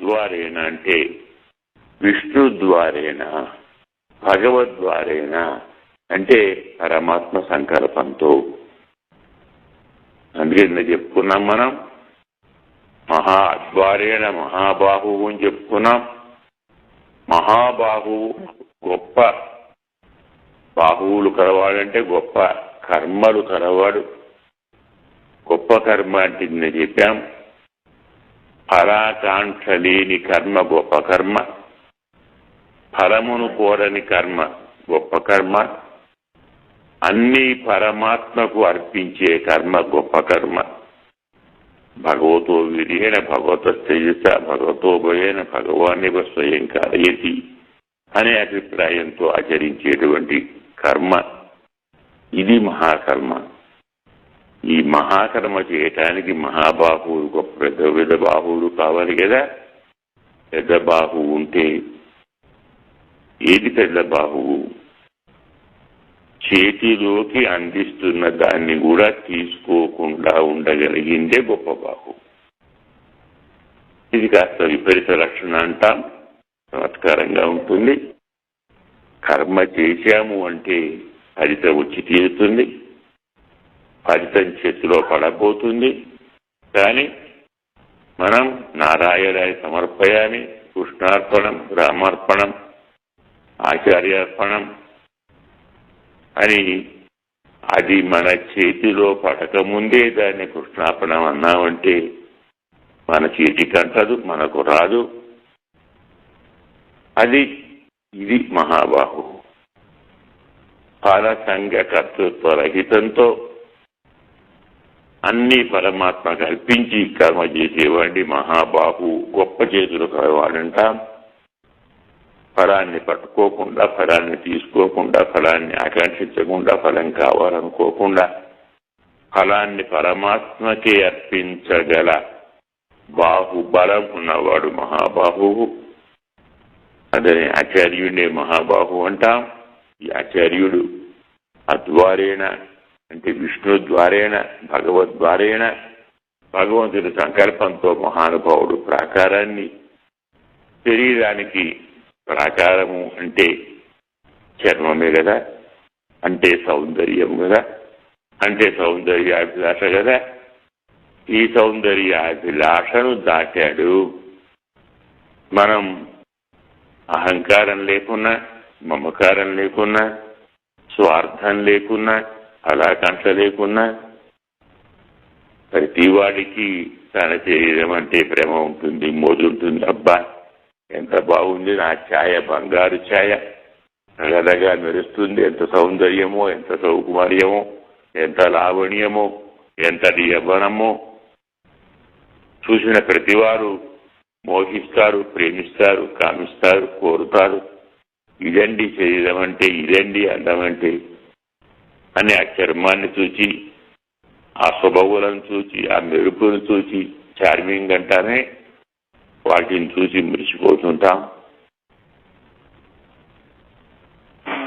ద్వారేణ అంటే విష్ణు ద్వారేణ, భగవద్వారేణ అంటే పరమాత్మ సంకల్పంతో. అందుకే చెప్పుకున్నాం మనం, మహాద్వారేణ మహాబాహువు అని చెప్పుకున్నాం. మహాబాహువు గొప్ప బాహువులు కలవాడంటే గొప్ప కర్మలు కలవాడు. గొప్ప కర్మ అంటే నేను చెప్పాం, ఫలాకాంక్ష లేని కర్మ గొప్ప కర్మ, ఫలమును కోరని కర్మ గొప్ప కర్మ, అన్ని పరమాత్మకు అర్పించే కర్మ గొప్ప కర్మ. భగవతో విర్యేణ భగవత తేజస భగవతో భయేన భగవానివ స్వయం కారయతి అనే అభిప్రాయంతో ఆచరించేటువంటి కర్మ ఇది మహాకర్మ. ఈ మహాకర్మ చేయటానికి మహాబాహువులు గొప్ప పెద్ద పెద్ద బాహువులు కావాలి కదా. పెద్ద బాహువు ఉంటే ఏది పెద్ద బాహువు? చేతిలోకి అందిస్తున్న దాన్ని కూడా తీసుకోకుండా ఉండగలిగిందే గొప్ప బాహువు. ఇది కాస్త విపరీత లక్షణం అంటాం, చమత్కారంగా ఉంటుంది. కర్మ చేశాము అంటే ఫలితం వచ్చి తీరుతుంది, ఫలితం చేతిలో పడబోతుంది. కానీ మనం నారాయణాయ సమర్పయామి, కృష్ణార్పణం, రామార్పణం, ఆచార్యార్పణం అని అది మన చేతిలో పడకముందే దాన్ని కృష్ణార్పణం అన్నామంటే మన చేతికి అంటదు, మనకు రాదు. ఇది మహాబాహు. ఫలసంగ కర్తృత్వ రహితంతో అన్ని పరమాత్మ కల్పించి కర్మ చేసేవాడి మహాబాహు గొప్ప చేతులు కలవాడంటాం. ఫలాన్ని పట్టుకోకుండా, ఫలాన్ని తీసుకోకుండా, ఫలాన్ని ఆకాంక్షించకుండా, ఫలం కావాలనుకోకుండా ఫలాన్ని పరమాత్మకే అర్పించగల బాహుబలం ఉన్నవాడు మహాబాహువు. అదని ఆచార్యుడే మహాబాహు అంటాం. ఈ ఆచార్యుడు అద్వారేణ అంటే విష్ణు ద్వారేణ, భగవద్వారేణ భగవంతుడి సంకల్పంతో మహానుభావుడు ప్రాకారాన్ని, శరీరానికి ప్రాకారము అంటే చర్మమే కదా, అంటే సౌందర్యం కదా, అంటే సౌందర్యాభిలాష కదా. ఈ సౌందర్యాభిలాషను దాటాడు. మనం అహంకారం లేకున్నా, మమకారం లేకున్నా, స్వార్థం లేకున్నా, ఫలాకాంక్ష లేకున్నా ప్రతివాడికి తన శరీరం అంటే ప్రేమ ఉంటుంది, మోజుంటుంది. అబ్బా ఎంత బాగుంది నా ఛాయ, బంగారు ఛాయ నగదగా మెరుస్తుంది, ఎంత సౌందర్యమో, ఎంత సౌకుమార్యమో, ఎంత లావణ్యమో, ఎంత యవ్వనమో. చూసిన ప్రతివారు మోహిస్తారు, ప్రేమిస్తారు, కామిస్తారు, కోరుతారు. ఇదండి శరీరం అంటే, ఇదండి అందం అంటే అని ఆ చర్మాన్ని చూచి, ఆ స్వభావాలను చూచి, ఆ మెరుపును చూచి చార్మింగ్ అంటానే వాటిని చూసి మురిసిపోతుంటాం.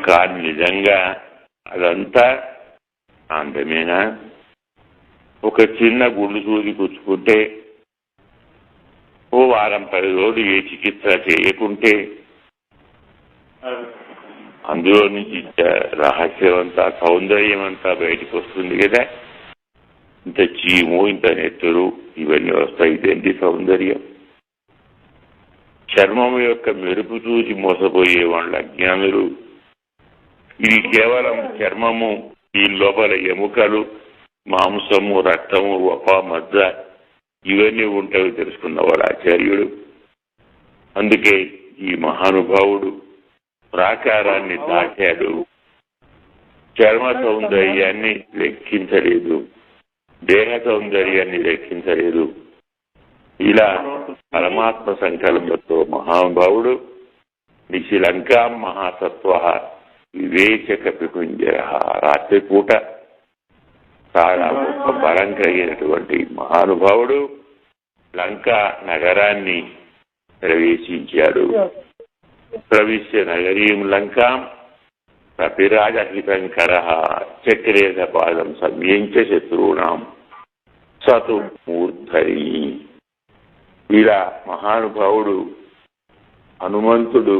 కానీ నిజంగా అదంతా అందమేనా? ఒక చిన్న గుండు సూది పుచ్చుకుంటే, ఓ వారం 10 రోజులు ఏ చికిత్స చేయకుంటే అందులో నుంచి రహస్యం అంతా, సౌందర్యం అంతా బయటకు వస్తుంది కదా. ఇంత చీము, ఇంత నెత్తరు, ఇవన్నీ వస్తాయి. ఇదేంటి సౌందర్యం? చర్మము యొక్క మెరుపు చూసి మోసపోయే వాళ్ళ అజ్ఞానులు. ఇది కేవలం చర్మము, ఈ లోపల ఎముకలు, మాంసము, రక్తము, వప, మజ్జ ఇవన్నీ ఉంటాయి తెలుసుకున్నవాడు ఆచార్యుడు. అందుకే ఈ మహానుభావుడు ప్రాకారాన్ని దాటాడు. చర్మ సౌందర్యాన్ని లెక్కించలేదు, దేహ సౌందర్యాన్ని లెక్కించలేదు. ఇలా పరమాత్మ సంకల్పంతో మహానుభావుడు నిశిలంకా మహాసత్వ వివేచక పికుంజర, రాత్రిపూట చాలా గొప్ప బలం కలిగినటువంటి మహానుభావుడు లంకా నగరాన్ని ప్రవేశించాడు. ప్రవిశ్య నగరీం లంకాం కపిరాజహితంకర చక్రేద పాదం సంయంచ శత్రూణాం సతు మూర్ధని. ఇలా మహానుభావుడు హనుమంతుడు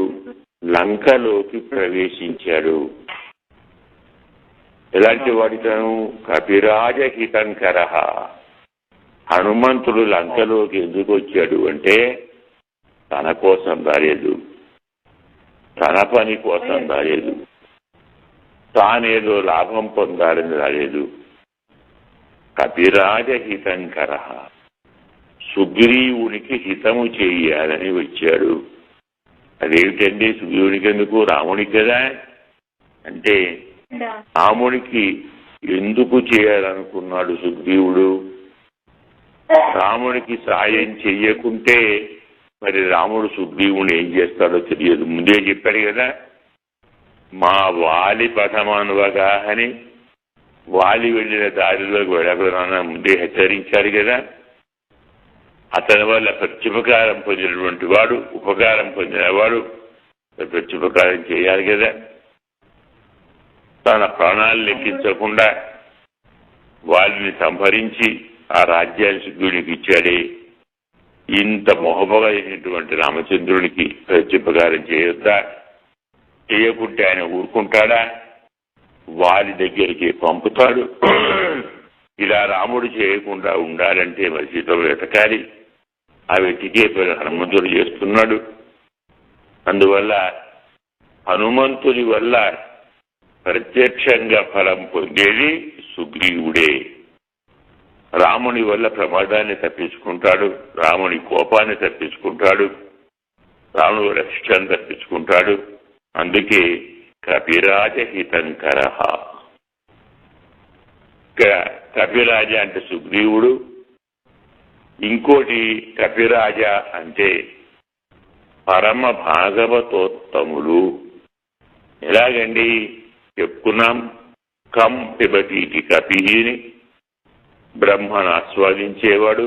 లంకలోకి ప్రవేశించాడు. ఎలాంటి వాడితను? కపిరాజ హితంకర. హనుమంతుడు లంకలోకి ఎందుకు వచ్చాడు అంటే తన కోసం రాలేదు, తన పని కోసం రాలేదు, తానేదో లాభం పొందాలని రాలేదు. కపిరాజ హితంకర, సుగ్రీవునికి హితము చేయాలని వచ్చాడు. అదేమిటండి సుగ్రీవునికి ఎందుకు? రామునికి కదా. అంటే రామునికి ఎందుకు చేయాలనుకున్నాడు సుగ్రీవుడు? రామునికి సాయం చెయ్యకుంటే మరి రాముడు సుగ్రీవుని ఏం చేస్తాడో తెలియదు. ముందే చెప్పాడు కదా, మా వాలి పథమానువగా అని. వాలి వెళ్ళిన దారిలోకి వెళ్ళకూడదన్నా ముందే హెచ్చరించాడు కదా. అతని వల్ల ప్రత్యుపకారం పొందినటువంటి వాడు, ఉపకారం పొందినవాడు ప్రత్యుపకారం చేయాలి కదా. తన ప్రాణాలు లెక్కించకుండా వాళ్ళని సంహరించి ఆ రాజ్యాన్ని సుగ్రీవునికి ఇచ్చాడే. ఇంత మొహబగైనటువంటి రామచంద్రునికి ప్రత్యుపకారం చేయొద్దా? చేయకుంటే ఆయన ఊరుకుంటాడా? వారి దగ్గరికి పంపుతాడు. ఇలా రాముడు చేయకుండా ఉండాలంటే మరి సీతలు వెతకాలి. ఆ వెతికే హనుమంతుడు చేస్తున్నాడు. అందువల్ల హనుమంతుడి వల్ల ప్రత్యక్షంగా ఫలం పొందేది సుగ్రీవుడే. రాముని వల్ల ప్రమాదాన్ని తప్పించుకుంటాడు, రాముని కోపాన్ని తప్పించుకుంటాడు, రాముని రక్షణ తప్పించుకుంటాడు. అందుకే కపిరాజ హితంకర. కపిరాజ అంటే సుగ్రీవుడు. ఇంకోటి కపిరాజ అంటే పరమ భాగవతోత్తములు. ఎలాగండి చెప్పుకున్నాం? కం పిబటీటి కపిని, బ్రహ్మను ఆస్వాదించేవాడు.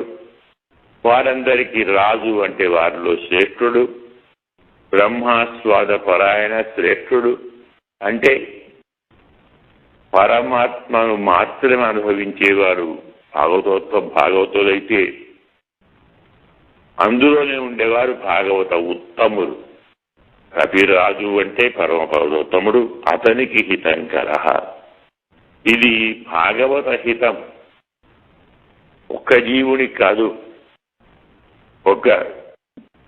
వారందరికీ రాజు అంటే వారిలో శ్రేష్ఠుడు. బ్రహ్మాస్వాద పరాయణ శ్రేష్ఠుడు. అంటే పరమాత్మను మాత్రమే అనుభవించేవారు భాగవతులైతే అందులోనే ఉండేవారు భాగవత ఉత్తములు. కపిరాజు అంటే పరమ భాగవతోత్తముడు, అతనికి హితంకర. ఇది భాగవత హితం. ఒక్క జీవునికి కాదు, ఒక్క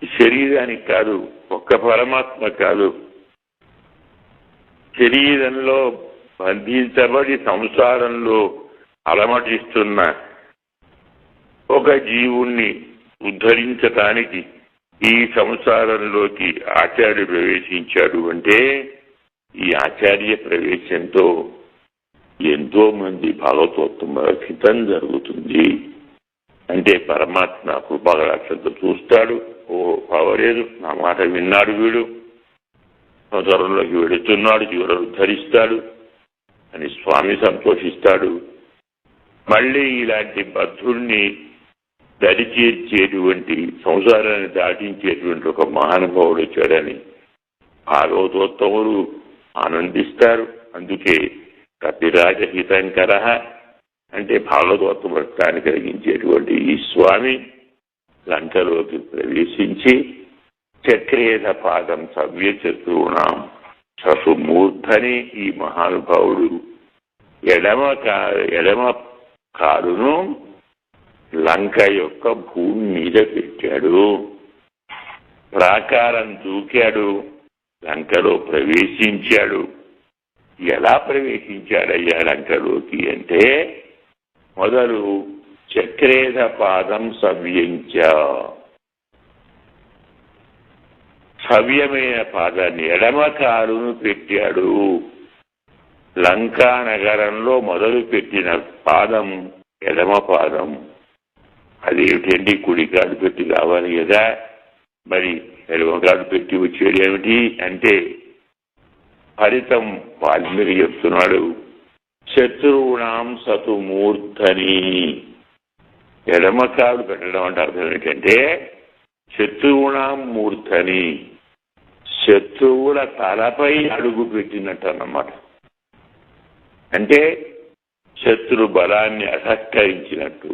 శరీరానికి కాదు, ఒక్క పరమాత్మ కాదు. శరీరంలో బంధించబడి సంసారంలో అలమటిస్తున్న ఒక జీవుణ్ణి ఉద్ధరించటానికి ఈ సంసారంలోకి ఆచార్యుడు ప్రవేశించాడు. అంటే ఈ ఆచార్య ప్రవేశంతో ఎంతో మంది భాగవతోత్తమ హితం జరుగుతుంది. అంటే పరమాత్మ కృపాకటాక్షంతో చూస్తాడు. ఓ పర్వాలేదు, నా మాట విన్నాడు వీడు, సంసారంలోకి వెళుతున్నాడు, జీవులను ఉద్ధరిస్తాడు అని స్వామి సంతోషిస్తాడు. మళ్ళీ ఇలాంటి బద్ధుణ్ణి దరిచేర్చేటువంటి, సంసారాన్ని దాటించేటువంటి ఒక మహానుభావుడు వచ్చాడని భాగవతోత్తములు ఆనందిస్తారు. అందుకే కపిరాజ హితంకర అంటే భాగవతోత్తమత్వాన్ని కలిగించేటువంటి ఈ స్వామి లంకలోకి ప్రవేశించి చక్రేధ పాదం సవ్యచతుర్ణం శశుమూర్ధని, ఈ మహానుభావుడు ఎడమ కాలును లంక యొక్క భూమి మీద పెట్టాడు. ప్రాకారం దూకాడు, లంకలో ప్రవేశించాడు. ఎలా ప్రవేశించాడయ్యా లంకలోకి అంటే మొదలు చక్రేధ పాదం సవ్యంచ, సవ్యమైన పాదాన్ని ఎడమ కాలును పెట్టాడు. లంకా నగరంలో మొదలు పెట్టిన పాదం ఎడమ పాదం. అదేమిటండి, కుడికాలు పెట్టి రావాలి కదా, మరి ఎడమకాలు పెట్టి వచ్చేది ఏమిటి అంటే ఫలితం వాల్మీకి చెప్తున్నాడు. శత్రువుణాం సతు మూర్ధని. ఎడమకాలు పెట్టడం అంటే అర్థం ఏంటంటే శత్రువుణాం మూర్ధని, శత్రువుల తలపై అడుగు పెట్టినట్టు అన్నమాట. అంటే శత్రు బలాన్ని అసహకరించినట్టు.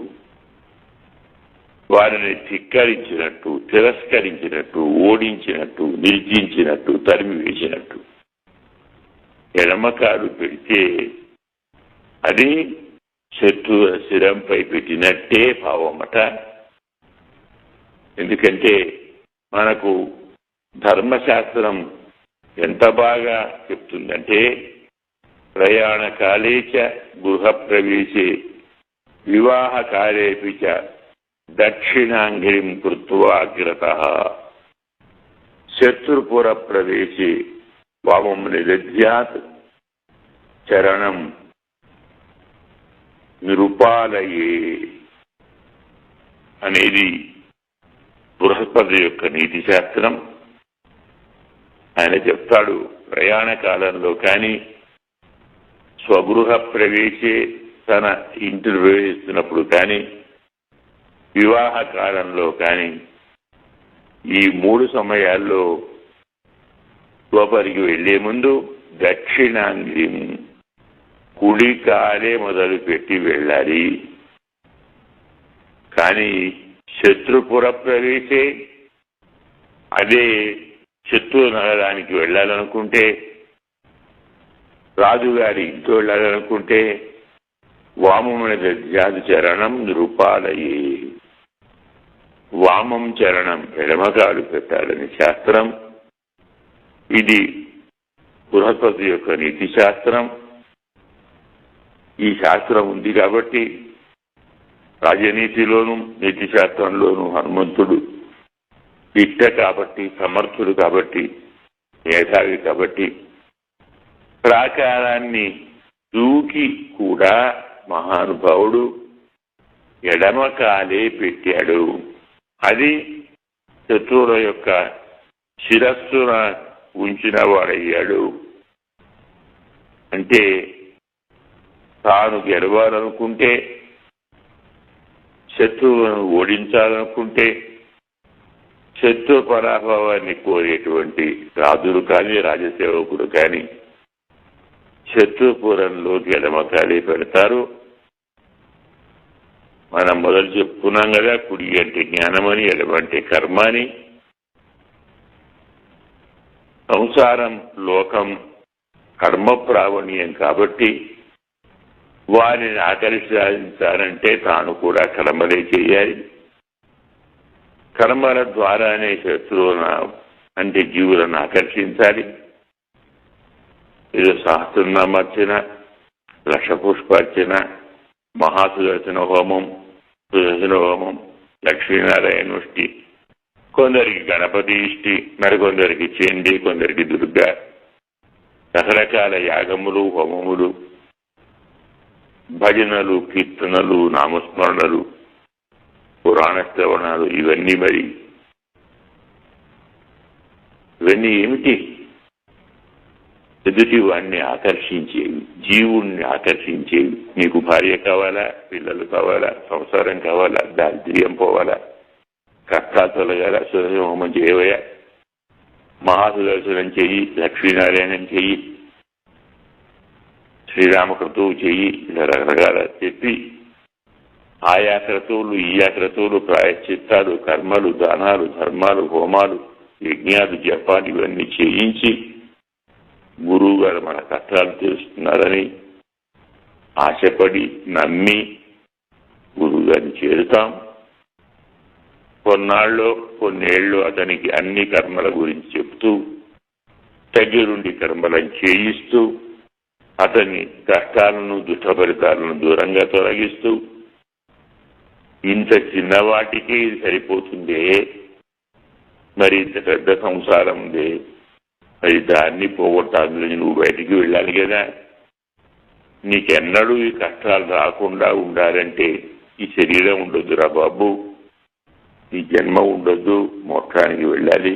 వారిని ధిక్కరించినట్టు, తిరస్కరించినట్టు, ఓడించినట్టు, నిర్జించినట్టు, తరిమివేసినట్టు. ఎడమకాలు పెడితే అది శత్రువు శిరంపై పెట్టినట్టే భావమట. ఎందుకంటే మనకు ధర్మశాస్త్రం ఎంత బాగా చెప్తుందంటే, ప్రయాణకాలే చ గృహప్రవేశే వివాహకాలేపి చ దక్షిణాంగిరిం కృత్వా అగ్రతః శత్రుపుర ప్రవేశే వామం నిదధ్యాత్ చరణం నిరుపాలయే అనేది బృహస్పతి యొక్క నీతి శాస్త్రం. ఆయన చెప్తాడు, ప్రయాణ కాలంలో కానీ, స్వగృహ ప్రవేశే తన ఇంటిని ప్రవేశిస్తున్నప్పుడు కానీ, వివాహ కాలంలో కానీ, ఈ 3 సమయాల్లో లోపలికి వెళ్లే ముందు దక్షిణాంగిం కుడి కాలే మొదలుపెట్టి వెళ్ళాలి. కానీ శత్రుపుర ప్రవేశే, అదే శత్రు నగరానికి వెళ్ళాలనుకుంటే, రాజుగారి ఇంట్లో వెళ్ళాలనుకుంటే వామమున దధ్యాది చరణం నిరుపాలయే, వామం చరణం ఎడమకాలు పెట్టాలని శాస్త్రం. ఇది బృహస్పతి యొక్క నీతి శాస్త్రం. ఈ శాస్త్రం ఉంది కాబట్టి రాజనీతిలోను నీతి శాస్త్రంలోను హనుమంతుడు ఇట్ట కాబట్టి, సమర్థుడు కాబట్టి, మేధావి కాబట్టి ప్రాకారాన్ని దూకి కూడా మహానుభావుడు ఎడమకాలే పెట్టాడు. అది శత్రువుల యొక్క శిరస్సున ఉంచిన వాడయ్యాడు. అంటే తాను గెలవాలనుకుంటే, శత్రువులను ఓడించాలనుకుంటే, శత్రు పరాభవాన్ని కోరేటువంటి రాజులు కానీ, రాజసేవకుడు కానీ శత్రుపురంలోకి ఎడమకాలే పెడతారు. మనం మొదలు చెప్పుకున్నాం కదా, కుడి అంటే జ్ఞానమని, ఎడమంటే కర్మ అని. సంసారం, లోకం కర్మ ప్రావణ్యం కాబట్టి వారిని ఆకర్షించాలంటే తాను కూడా కర్మలే చేయాలి. కర్మల ద్వారానే శత్రువులను అంటే జీవులను ఆకర్షించాలి. ఇది సహస్రనామార్చన, లక్ష పుష్పార్చన, మహాసుదర్శన హోమం, సుదర్శన హోమం, లక్ష్మీనారాయణుష్టి, కొందరికి గణపతి ఇష్టి, మరికొందరికి చండీ, కొందరికి దుర్గా, రకరకాల యాగములు, హోమములు, భజనలు, కీర్తనలు, నామస్మరణలు, పురాణ శ్రవణాలు, ఇవన్నీ ఏమిటి? ఎదుటి వాడిని ఆకర్షించేవి, జీవుణ్ణి ఆకర్షించేవి. నీకు భార్య కావాలా, పిల్లలు కావాలా, సంసారం కావాలా, దారిద్ర్యం పోవాలా, కష్టాలు తొలగాల, సుదర్శన హోమం చేయవయా, మహాసుదర్శనం చెయ్యి, లక్ష్మీనారాయణం చెయ్యి, శ్రీరామ క్రతువు చెయ్యి, ఇలా రకరకాల చెప్పి ఆయా క్రతువులు, ఈయా క్రతువులు, ప్రాయశ్చిత్తాలు, కర్మలు, దానాలు, ధర్మాలు, హోమాలు, యజ్ఞాలు, జపాలు ఇవన్నీ చేయించి గురువు గారు మన కష్టాలు తెలుస్తున్నారని ఆశపడి నమ్మి గురువు గారిని చేరుతాం. కొన్నేళ్ళు అతనికి అన్ని కర్మల గురించి చెప్తూ, దగ్గరుండి కర్మలను చేయిస్తూ, అతని కష్టాలను, దుష్టఫలితాలను దూరంగా తొలగిస్తూ, ఇంత చిన్నవాటికి ఇది సరిపోతుందే, మరి ఇంత పెద్ద సంసారం ఉందే, మరి దాన్ని పోగొట్టాలని నువ్వు బయటికి వెళ్ళాలి కదా. నీకెన్నడూ ఈ కష్టాలు రాకుండా ఉండాలంటే ఈ శరీరం ఉండొద్దురా బాబు, ఈ జన్మ ఉండొద్దు, మోక్షానికి వెళ్ళాలి.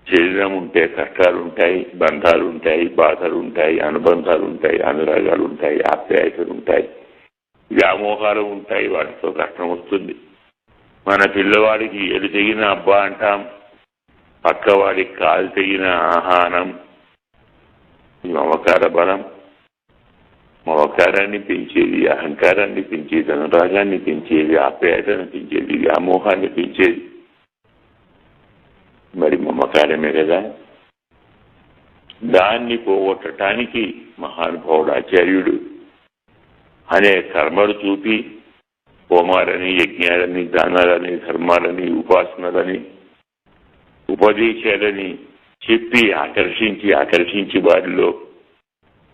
శరీరం ఉంటే కష్టాలు ఉంటాయి, బంధాలు ఉంటాయి, బాధలు ఉంటాయి, అనుబంధాలు ఉంటాయి, అనురాగాలు ఉంటాయి, ఆప్యాయతలు ఉంటాయి, వ్యామోహాలు ఉంటాయి, వాటితో కష్టం వస్తుంది. మన పిల్లవాడికి ఎలు తెగిన అబ్బా అంటాం, పక్కవాడికి కాలు తెగిన ఆహానం, ఈ మమకార బలం. మమకారాన్ని పెంచేది, అహంకారాన్ని పెంచేది, అనురాగాన్ని పెంచేది, ఆప్యాయతను పెంచేది, వ్యామోహాన్ని పెంచేది మరి మమకారమే కదా. దాన్ని పోగొట్టడానికి మహానుభావుడు ఆచార్యుడు అనే కర్మలు చూపి హోమాలని, యజ్ఞాలని, దానాలని, ధర్మాలని, ఉపాసనలని, ఉపదేశాలని చెప్పి ఆకర్షించి వారిలో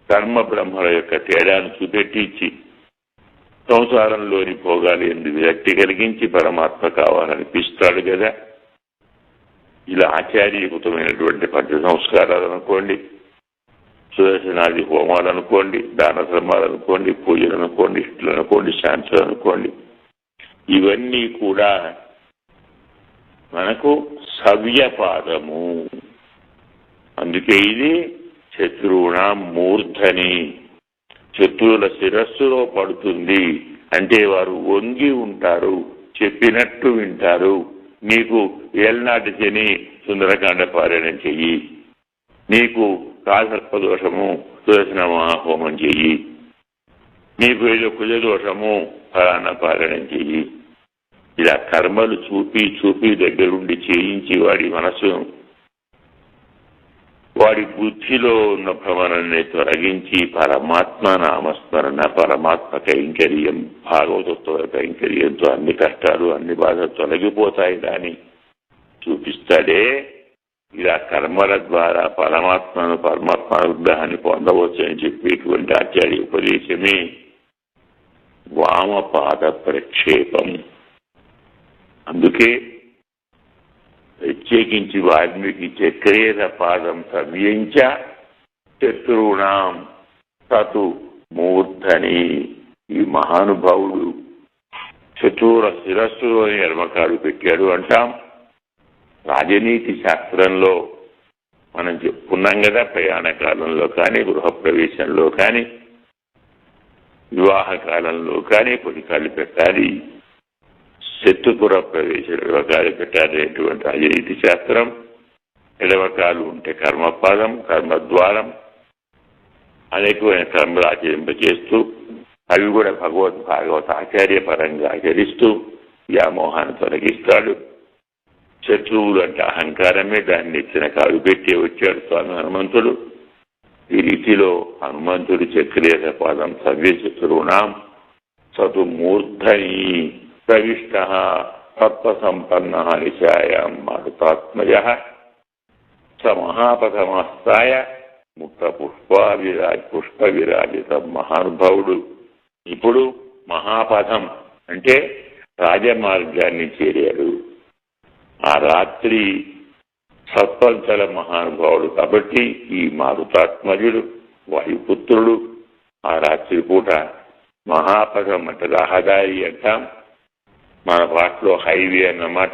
కర్మ బ్రహ్మల యొక్క తేడాను చూపెట్టించి సంసారంలోని భోగాలు ఎందుకు విరక్తి కలిగించి పరమాత్మ కావాలనిపిస్తాడు కదా. ఇలా ఆచార్యయుతమైనటువంటి పంచ సంస్కారాలు అనుకోండి, సుదర్శనాది హోమాలు అనుకోండి, దాన ధర్మాలు అనుకోండి, పూజలు అనుకోండి, ఇష్టలు అనుకోండి, శాంతులు అనుకోండి, ఇవన్నీ కూడా మనకు సవ్యపాదము. అందుకే ఇది శత్రువున మూర్ధని, శత్రువుల శిరస్సులో పడుతుంది. అంటే వారు వంగి ఉంటారు, చెప్పినట్టు వింటారు. నీకు ఏల్నాటి శని సుందరకాండ పారాయణం చెయ్యి, నీకు కాసర్పదోషము సుదర్శన మహాహోమం చెయ్యి, నీకు ఏదో కుజదోషము ఫలానా పారాయణం చెయ్యి. ఇలా కర్మలు చూపి దగ్గరుండి చేయించి వాడి మనసును, వాడి బుద్ధిలో ఉన్న భ్రమణాన్ని తొలగించి పరమాత్మ నామస్మరణ, పరమాత్మ కైంకర్యం, భాగవతోత్తర కైంకర్యంతో అన్ని కష్టాలు, అన్ని బాధలు తొలగిపోతాయి దాన్ని చూపిస్తాడే. ఇలా కర్మల ద్వారా పరమాత్మ అనుగ్రహాన్ని పొందవచ్చని చెప్పేటువంటి ఆచార్య ఉపదేశమే వామపాద ప్రక్షేపం. అందుకే ప్రత్యేకించి వాల్మీకి చక్రేర పాదం సవ్యంచ శత్రువునాం తతు మూర్ధని. ఈ మహానుభావుడు శత్రువుల శిరస్సులోని ఎడమకాడు పెట్టాడు అంటాం. రాజనీతి శాస్త్రంలో మనం చెప్పుకున్నాం కదా, ప్రయాణ కాలంలో కానీ, గృహప్రవేశంలో కానీ, వివాహ కాలంలో కానీ పొలికాలు పెట్టాలి, శత్రుపుర ప్రవేశ ఎడవకాలు పెట్టాలనేటువంటి రాజనీతి శాస్త్రం. ఎడవకాలు ఉంటే కర్మపాదం, కర్మద్వారం, అనేకమైన కర్మలు ఆచరింపజేస్తూ అవి కూడా భాగవత ఆచార్య పరంగా ఆచరిస్తూ వ్యామోహాన్ని తొలగిస్తాడు. శత్రువులు అంటే అహంకారమే, దాన్ని ఎత్తిన కాలు పెట్టి వచ్చాడు స్వామి హనుమంతుడు. ఈ రీతిలో హనుమంతుడి చక్రేర పాదం సవ్య శత్రువునాం సతు మూర్ధని ప్రవిష్ట తత్వసంపన్న నిశాయాం మారుతాత్మజ స మహాపథమస్తాయ ముక్త పుష్ప విరాజిత. మహానుభావుడు ఇప్పుడు మహాపథం అంటే రాజమార్గాన్ని చేరాడు. ఆ రాత్రి సత్పంచల మహానుభావుడు కాబట్టి ఈ మారుతాత్మజుడు వాయుపుత్రుడు ఆ రాత్రి పూట మహాపథం అంటే రహదారి అంటాం, మన భాషలో హైవే అన్నమాట.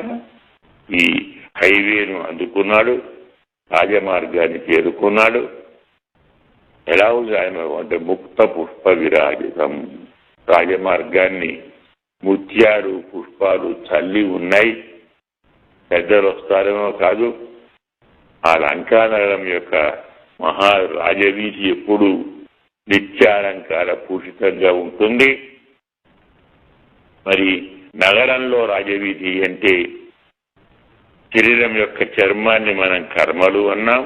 ఈ హైవేను అందుకున్నాడు, రాజమార్గాన్ని చేరుకున్నాడు. ఎలా ఉంది ఆయన అంటే ముక్త పుష్ప విరాజితం. రాజమార్గాన్ని ముత్యాలు పుష్పాలు చల్లి ఉన్నాయి. పెద్దలు వస్తారేమో కాదు, ఆ లంకానగరం యొక్క మహారాజవీధి ఎప్పుడు నిత్యాలంకార పూషితంగా ఉంటుంది. మరి నగరంలో రాజవీధి అంటే శరీరం యొక్క చర్మాన్ని మనం కర్మలు అన్నాం.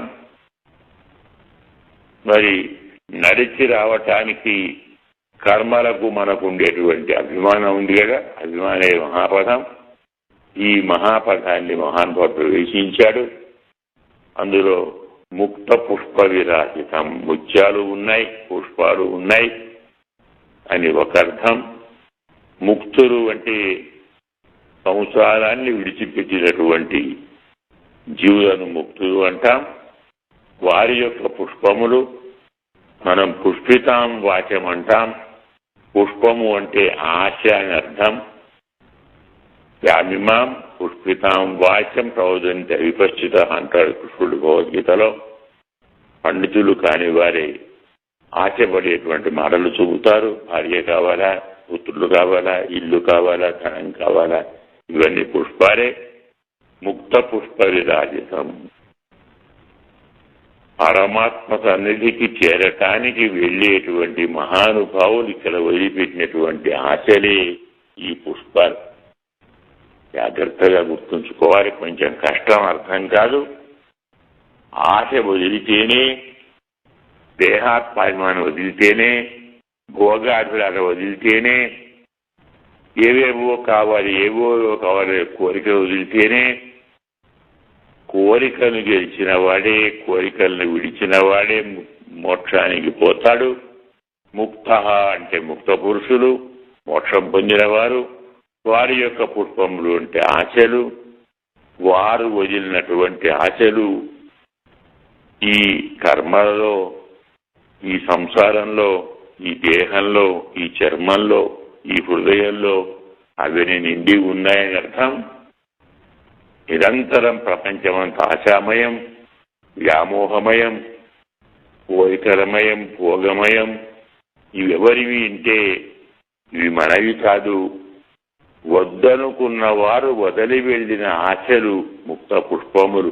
మరి నడిచి రావటానికి కర్మలకు మనకు ఉండేటువంటి అభిమానం ఉంది కదా, అభిమానే మహాపథం. ఈ మహాపథాన్ని మహానుభావుడు ప్రవేశించాడు. అందులో ముక్త పుష్ప విరాజితం, ముత్యాలు ఉన్నాయి, పుష్పాలు ఉన్నాయి అని ఒక అర్థం. ముక్తులు అంటే సంసారాన్ని విడిచిపెట్టినటువంటి జీవులను ముక్తులు అంటాం. వారి యొక్క పుష్పములు మనం పుష్పితాం వాచం అంటాం. పుష్పము అంటే ఆశ అని అర్థం. యామిమాం పుష్పితాం వాచం ప్రవదంతి విపశ్చిత అంటాడు కృష్ణుడు భగవద్గీతలో. పండితులు కాని వారే ఆశపడేటువంటి మాటలు చూపుతారు. భార్య కావాలా, పుత్రులు కావాలా, ఇల్లు కావాలా, ధనం కావాలా, ఇవన్నీ పుష్పాలే. ముక్త పుష్ప విరాజితం. పరమాత్మ సన్నిధికి చేరటానికి వెళ్ళేటువంటి మహానుభావులు ఇక్కడ వదిలిపెట్టినటువంటి ఆశలే ఈ పుష్పాలు. జాగ్రత్తగా గుర్తుంచుకోవాలి. కొంచెం కష్టం, అర్థం కాదు. ఆశ వదిలితేనే, దేహాత్మాభిమానం వదిలితేనే, భోగాభిలాష వదిలితేనే, ఏవేవో కావాలి కోరిక వదిలితేనే, కోరికను గెలిచిన వాడే, కోరికలను విడిచిన వాడే మోక్షానికి పోతాడు. ముక్త అంటే ముక్త పురుషులు, మోక్షం పొందినవారు. వారి యొక్క పుష్పములు అంటే ఆశలు, వారు వదిలినటువంటి ఆశలు ఈ కర్మలలో, ఈ సంసారంలో, ఈ దేహంలో, ఈ చర్మంలో, ఈ హృదయంలో అవన్నీ నిండి ఉన్నాయని అర్థం. నిరంతరం ప్రపంచమంతా ఆశామయం, వ్యామోహమయం, కోరికరమయం, భోగమయం. ఇవెవరివి అంటే ఇవి మనవి కాదు. వద్దనుకున్న వారు వదిలి వెళ్ళిన ఆశలు ముక్త పుష్పములు.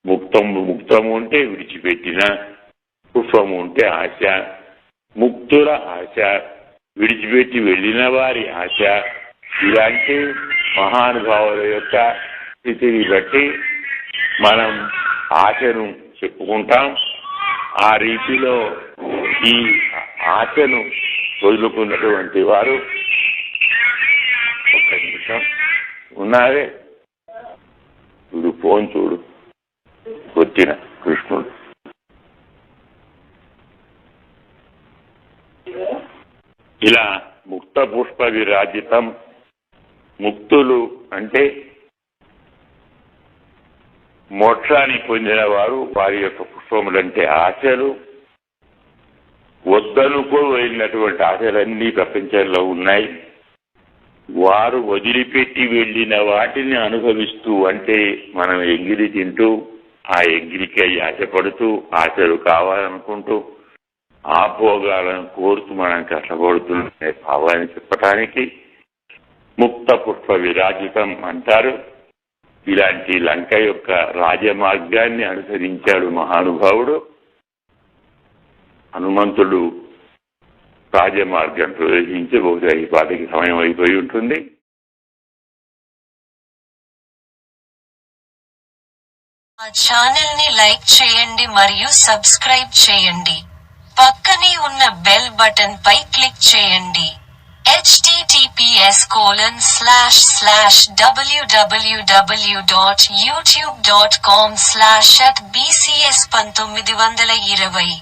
ముక్తము అంటే విడిచిపెట్టిన, పుష్పము ఉంటే ఆశ. ముక్తుల ఆశ, విడిచిపెట్టి వెళ్ళిన వారి ఆశ. ఇలాంటి మహానుభావుల యొక్క స్థితిని బట్టి మనం ఆశను చెప్పుకుంటాం. ఆ రీతిలో ఈ ఆశను వదులుకున్నటువంటి వారు, ఒక్క నిమిషం ఉన్నారే, చూడు ఫోన్ చూడు, వచ్చిన కృష్ణుడు. ఇలా ముక్త పుష్ప విరాజితం. ముక్తులు అంటే మోక్షాన్ని పొందిన వారు. వారి యొక్క పుష్పములంటే ఆశలు. వద్దనుకో వెళ్ళినటువంటి ఆశలన్నీ ప్రపంచంలో ఉన్నాయి. వారు వదిలిపెట్టి వెళ్ళిన వాటిని అనుభవిస్తూ, అంటే మనం ఎంగిలి తింటూ, ఆ ఎంగిలికి ఆశపడుతూ, ఆశలు కావాలనుకుంటూ, ఆ భోగాలను కోరుతూ మనం కష్టపడుతున్న భావాన్ని చెప్పటానికి ముక్త పుష్ప విరాజితం అంటారు. ఇలాంటి లంక యొక్క రాజమార్గాన్ని అనుసరించాడు మహానుభావుడు. హనుమంతుడు రాజమార్గం ప్రవేశించి బహుశా ఈ పాటకి సమయం అయిపోయి ఉంటుంది. మా ఛానల్ ని లైక్ చేయండి మరియు సబ్స్క్రైబ్ చేయండి. పక్కనే ఉన్న బెల్ బటన్ పై క్లిక్ చేయండి. https://www.youtube.com/@bcs1920